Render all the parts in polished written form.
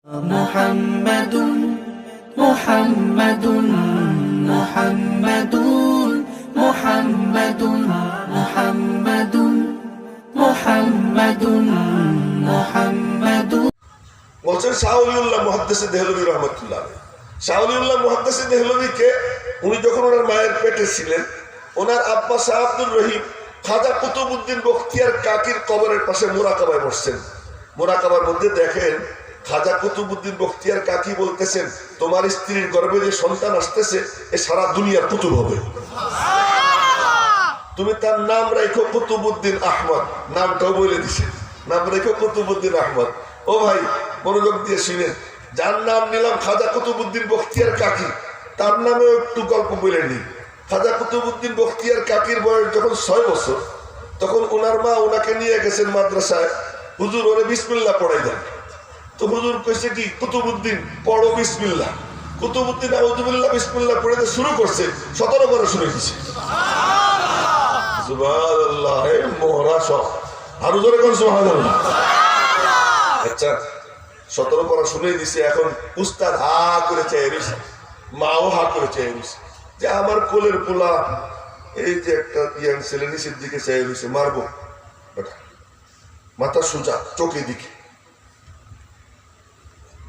মুহাম্মাদুন মুহাম্মাদুন মুহাম্মাদুন মুহাম্মাদুন মুহাম্মাদুন মুহাম্মাদুন মুহাম্মাদুন বলছেন শাহ ওলিউল্লাহ মুহাদ্দিস দেহলভী রহমতুল্লাহ আলাইহি। শাহ ওলিউল্লাহ মুহাদ্দিস দেহলভীকে উনি যখন ওনার মায়ের পেটে ছিলেন, ওনার আব্বা শাহ আব্দুর রহিম খাজা কুতুবউদ্দিন বখতিয়ার কাকির কবরের পাশে মুরাকাবায় বসছেন। মুরাকাবার মধ্যে দেখেন খাজা কুতুবউদ্দিন বখতিয়ার কাকি বলতেছেন, তোমার স্ত্রীর গর্ভে যে সন্তান আসতেছে এ সারা দুনিয়ার কুতুব হবে, তুমি তার নাম রাখো কুতুবউদ্দিন আহমদ। নামটাও বলে দিছে, নাম রেখো কুতুবউদ্দিন আহমদ। ও ভাই মনোযোগ দিয়ে শুনেন, যার নাম নিলাম খাজা কুতুবউদ্দিন বখতিয়ার কাকি, তার নামেও একটু গল্প বলে নি। খাজা কুতুবউদ্দিন বখতিয়ার কাকির বয়স যখন 6 বছর, তখন ওনার মা ওনাকে নিয়ে গেছেন মাদ্রাসায়, হুজুর ওরে বিসমিল্লাহ পড়াই দেন। তো হুজুর কইছে কি, কুতুবউদ্দিন পড়ো বিসমিল্লাহ। কুতুবউদ্দিন আউযুবিল্লাহ বিসমিল্লাহ পড়ে শুরু করছে, 17 করে শুনে দিছে। সুবহানাল্লাহ, এ মোহরা সব আরো জোরে কোন সুবহানাল্লাহ। আচ্ছা 17 পড়া শুনে দিছে। এখন উস্তাদ হা করে চেয়ে রয়েছে, মাও হা করে চেয়ে রয়েছে, যে আমার কোলের পোলা এই যে একটা ইয়াং ছেলে নিচের দিকে চেয়ে রয়েছে, মারবো বেটা, মাথা সোজা চোখের দিকে।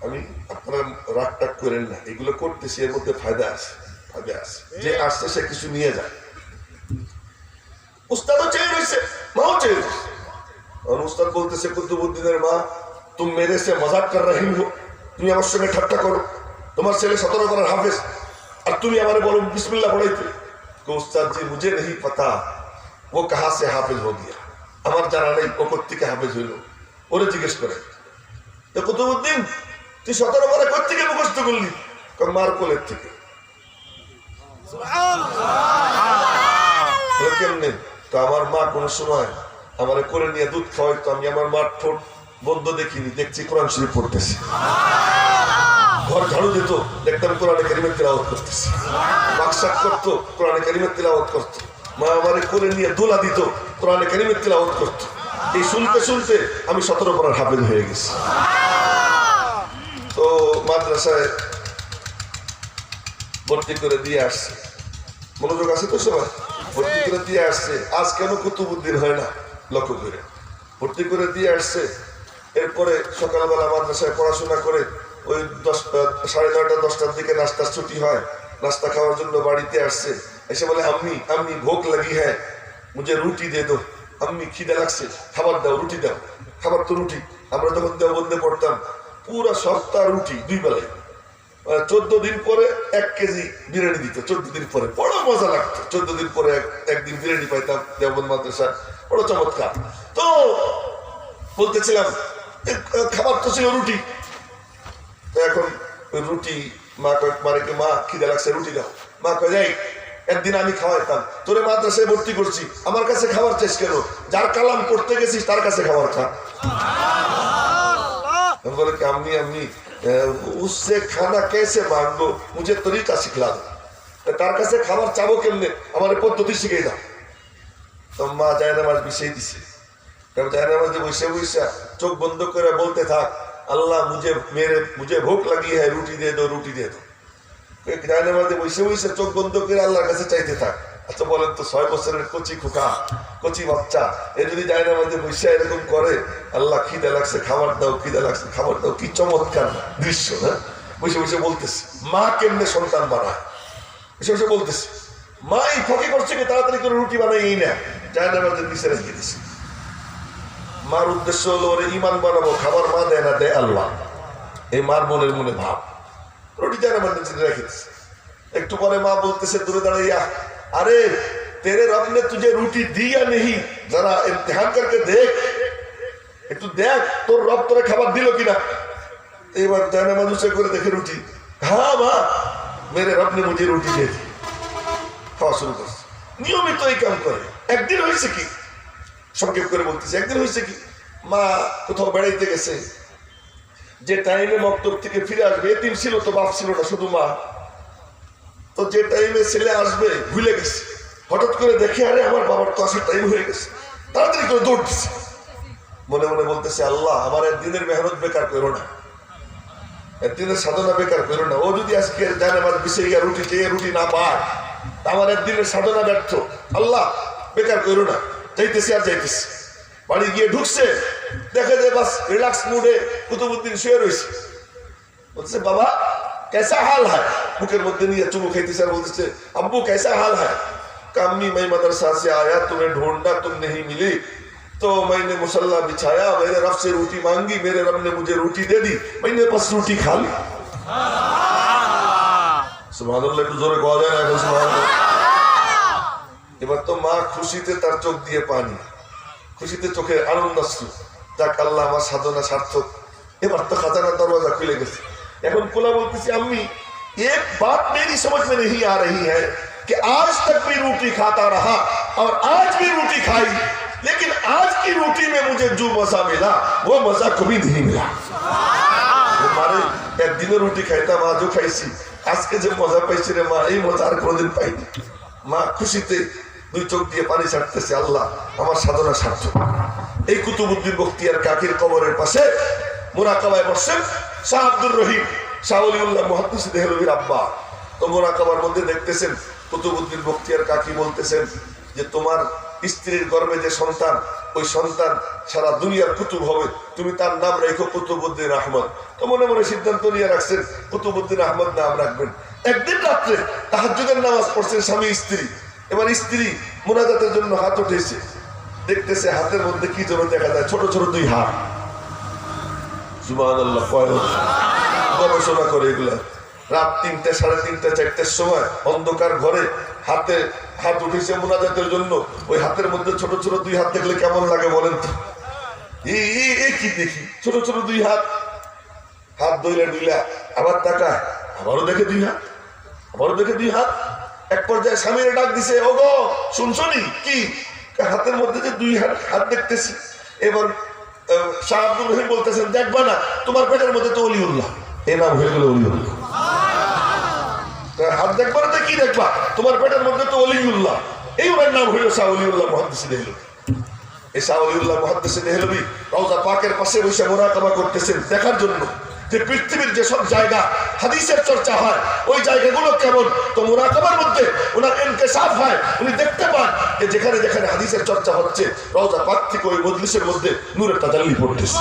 আমি আপনারা রাগ টাগ করেন না, এগুলো করতেছি, এর মধ্যে ফায়দা আছে, ফায়দা আছে। যে আসছে সে কিছু নিয়ে যায়। উস্তাদও চেয়ে রয়েছে, মাও চেয়ে রয়েছে। উস্তাদ বলতেছে, কুতুবউদ্দিনের মা, তুমি মেরে সে মজাক কর রহি হো, তুমি আমার সঙ্গে ঠাট্টা করো, তোমার ছেলে 17 করার হাফেজ, আর তুমি আমারে বলো বিসমিল্লাহ পড়াইতে। উস্তাদ জি মুঝে नहीं पता वो कहां से हाफिज हो गया, আমার জানা নেই ও কোত্থেকে হাফেজ হইল, ওরে জিজ্ঞেস করে। তো কুতুবউদ্দিন তুই 17 করে কোত্থেকে মুখস্থ করলি? মার কোলের থেকে। কেমনে? তো আমার মা কোনো সময় আমার কোলে নিয়ে দুধ খাওয়াই, তো আমি আমার মার ঠোঁট বন্ধ দেখিনি, দেখছি কোরআন শরীফ পড়তেছি। ঘর ঝাড়ু দিত, দেখতাম কোরআনে কারিমের তিলাওয়াত করতেছি। বাকশাক করতো, কোরআনে কারিমের তিলাওয়াত করতো। মা আমারে কোলে নিয়ে দোলা দিত, কোরআনে কারিমের তিলাওয়াত করতো। এই শুনতে শুনতে আমি 17 পড়ার হাফেজ হয়ে গেছি। তো মাদ্রাসায় ভর্তি করে দিয়ে আসছে, মনোযোগ আছে তো সবাই? ভর্তি করে দিয়ে আসছে। আজ কেন কুতুবউদ্দিন হয় না লক্ষ্য করে ভর্তি করে দিয়ে আসছে। এরপরে সকালবেলা মাদ্রাসায় পড়াশোনা করে ওই 9:30 10টার দিকে নাস্তার ছুটি হয়, নাস্তা খাওয়ার জন্য বাড়িতে আসছে। এসে বলে, আম্মি আম্মি ভোক লাগি হ্যাঁ, মুঝে রুটি দে দো। আম্মি খিদে লাগছে, খাবার দাও, রুটি দাও। খাবার তো রুটি, আমরা যখন দেওবন্দে পড়তাম পুরা সপ্তাহ রুটি 2 বেলায়। 14 দিন পরে 1 কেজি বিরিয়ানি দিত। 14 দিন পরে বড় মজা লাগতো। 14 দিন পরে একদিন বিরিয়ানি পাইতাম দেওবন্দ মাদ্রাসা, বড় চমৎকার। তো বলতেছিলাম খাবার তো ছিল রুটি। তো এখন ওই রুটি মা মানে কি, মা খিদে লাগছে রুটি দাও। মা কয়ে যাই, একদিন আমি খাওয়াইতাম, তোরে মাদ্রাসায় ভর্তি করছি, আমার কাছে খাবার চাইস কেন? যার কালাম করতে গেছিস তার কাছে খাবার খা। বলে কি, আম্মি আম্মি उससे खाना कैसे मांगो, मुझे तरीका सिखला दो। তার কাছে খাবার চাবো কেমনে, আমার পদ্ধতি শিখে দাও। তো মা জায়নামাজ বিছিয়ে দিছে। জায়নামাজে বসে বসে চোখ বন্ধ করে বলতে থাক, আল্লাহ মুঝে ভোক লাগি হ্যাঁ, রুটি দিয়ে দো, রুটি দিয়ে দো। জায়নামাজে বসে বসে চোখ বন্ধ করে আল্লাহর কাছে চাইতে থাক। আচ্ছা বলেন তো, 6 বছরের কচি খোকা, কচি বাচ্চা, এ যদি জায়নামাজে বসে এরকম করে, আল্লাহ খিদে লাগছে খাবার দাও, খিদে লাগছে খাবার দাও, কি চমৎকার দৃশ্য না? বসে বসে বলতেছে মা কেমনে সন্তান বানায়, বসে বসে বলতেছে মা এই ফকি করছে কি, তাড়াতাড়ি করে রুটি বানাই এই না, জায়নামাজের নিচে রেখে দিছে। মার উদ্দেশ্য হলো ওরে ইমান বানাবো, খাবার মা দেয় না, দেয় আল্লাহ। এই মার মনের মনে ভাব, রুটি জায়নামাজের নিচে রেখে দিছে। একটু পরে মা বলতেছে দূরে দাঁড়াইয়া, अरे तेरे रब ने तुझे रोटी दी या नहीं, जरा इम्तिहान करके देख, একটু দেখ তোর রব তোরে খাবার দিল কিনা। এবার জায়নামাজ উঁচু করে দেখে রুটি, হ্যাঁ মা মেরে রব ने मुझे रोटी दे दी। খাওয়া শুরু করছে, নিয়মিত এই কাম করে। একদিন হয়েছে কি, সংক্ষেপ করে বলতেছে, একদিন হয়েছে কি, মা কোথাও বেড়াইতে গেছে, যে টাইমে মক্তব থেকে ফিরে আসবে, এতিম ছিল তো, বাপ ছিল না, শুধু মা। তো যে টাইমে ছেলে আসবে ভুলে গেছে, হঠাৎ করে দেখে আরে আমার বাবার তো আসার টাইম হয়ে গেছে, তাড়াতাড়ি করে দৌড়তেছে। মনে মনে বলতেছে, আল্লাহ আমার একদিনের মেহনত বেকার করো না, একদিনের সাধনা বেকার করো না। ও যদি আজকে জানে আমার বিষয় গিয়ে রুটি চেয়ে রুটি না পায়, তা আমার একদিনের সাধনা ব্যর্থ। আল্লাহ বেকার করো না। যাইতেছি আর যাইতেছি, বাড়ি গিয়ে ঢুকছে, দেখে যে বাস রিল্যাক্স মুডে কুতুবউদ্দিন শুয়ে রয়েছে। বলছে বাবা कैसा हाल है, मुखेर मध्य नहीं चुमू खाइते बोलते अब्बू कैसा हाल है। अम्मी मैं मदरसा से आया, तुम्हें ढूंढा तुम नहीं मिली, तो मैंने मुसल्ला बिछाया, मेरे रब से रोटी मांगी, मेरे रब ने मुझे रोटी दे दी, मैंने बस रोटी खा ली। सुभानाल्लाह, একটু জোরে কোয়া যায় না এখন সুবহানাল্লাহ। এবার তো মা খুশিতে তার চোখ দিয়ে পানি, খুশিতে চোখে আনন্দাশ্রু। যাক আল্লাহ, আমার সাধনা সার্থক, এবার তো খাজানার দরওয়াজা খুলে গেছে। এখন কোলা बोलती अम्मी एक बात मेरी समझ में नहीं आ रही है कि आज तक भी रोटी खाता रहा और आज भी रोटी खाई, लेकिन आज की रोटी में मुझे जो मजा मिला वो मजा कभी नहीं मिला। हमारे एक दिन रोटी खाईता आजो खाইছি, আজকে যে মজা পাইছি রে মা, এই মজা আর কোনোদিন পাইনি। মা খুশিতে দুই চোখ দিয়ে পানি ছাড়তেছে, আল্লাহ আমার সাধনা সার্থক। এই কুতুবউদ্দিন বখতিয়ার কাকির কবরের পাশে মুরাকাবায় বসেন শাহ আব্দুর রহিম শাহ ওলিউল্লাহ মুহাদ্দিস দেহলভির আব্বা। তো মুরাকাবার মধ্যে দেখতেছেন কুতুবউদ্দিন বখতিয়ার কাকি বলতেছেন যে তোমার স্ত্রীর গর্ভে যে সন্তান, ওই সন্তান সারা দুনিয়ার কুতুব হবে, তুমি তার নাম রেখো কুতুবউদ্দিন আহমদ। তো মনে মনে সিদ্ধান্ত নিয়ে রাখছেন কুতুবউদ্দিন আহমদ নাম রাখবেন। একদিন রাত্রে তাহাজ্জুদের নামাজ পড়ছেন স্বামী স্ত্রী। এবার স্ত্রী মুনাজাতের জন্য হাত উঠেছে, দেখতেছে হাতের মধ্যে কি যেন দেখা যায়, ছোট ছোট দুই হাত। সুবহানাল্লাহ, গবেষণা করে এগুলা। রাত ৩টা, ৩:৩০, ৪টার সময় অন্ধকার ঘরে হাতে হাত উঠেছে মুনাজাতের জন্য। ওই হাতের মধ্যে ছোট ছোট দুই হাত দেখলে কেমন লাগে বলেন তো? এই কি দেখি, ছোট ছোট দুই হাত। হাত দইলা আবার তাকায়, আবারও দেখে দুই হাত, আবারও দেখে দুই হাত। এক পর্যায়ে স্বামীর ডাক দিছে, ওগো শুনছনি কি? হাতের মধ্যে যে দুই হাত দেখতেছি। এবার শাহ আব্দুর রহিম বলতেছেন, দেখবা না তোমার পেটের মধ্যে তো ওলিউল্লাহ, এই নাম হয়ে গেল ওলিউল্লাহ। হাত দেখবা না তো কি দেখবা, তোমার পেটের মধ্যে তো ওলিউল্লাহ, এই ওনার নাম হইল শাহ ওলিউল্লাহ মুহাদ্দিস দেহলভী। এই শাহ ওলিউল্লাহ মুহাদ্দিস দেহলভী রওজা পাকের পাশে বসে মুরাকাবা করতেছেন, দেখার জন্য যে পৃথিবীর যেসব জায়গা হাদিসের চর্চা হয় ওই জায়গাগুলো কেমন। তো মুরাকাবার মধ্যে ওনার ইনকিশাফ হয়, উনি দেখতে পান যে যেখানে যেখানে হাদিসের চর্চা হচ্ছে রওজা পাক থেকে ওই মজলিসের মধ্যে নূরের তাজাল্লি পড়তেছে।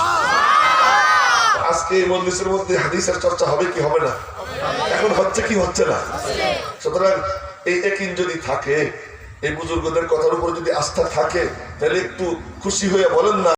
আজকে এই মজলিসের মধ্যে হাদিসের চর্চা হবে কি হবে না? এখন হচ্ছে কি হচ্ছে না? সুতরাং এই ইয়াকিন যদি থাকে, এই বুজুর্গদের কথার উপর যদি আস্থা থাকে, তাহলে একটু খুশি হয়ে বলেন না।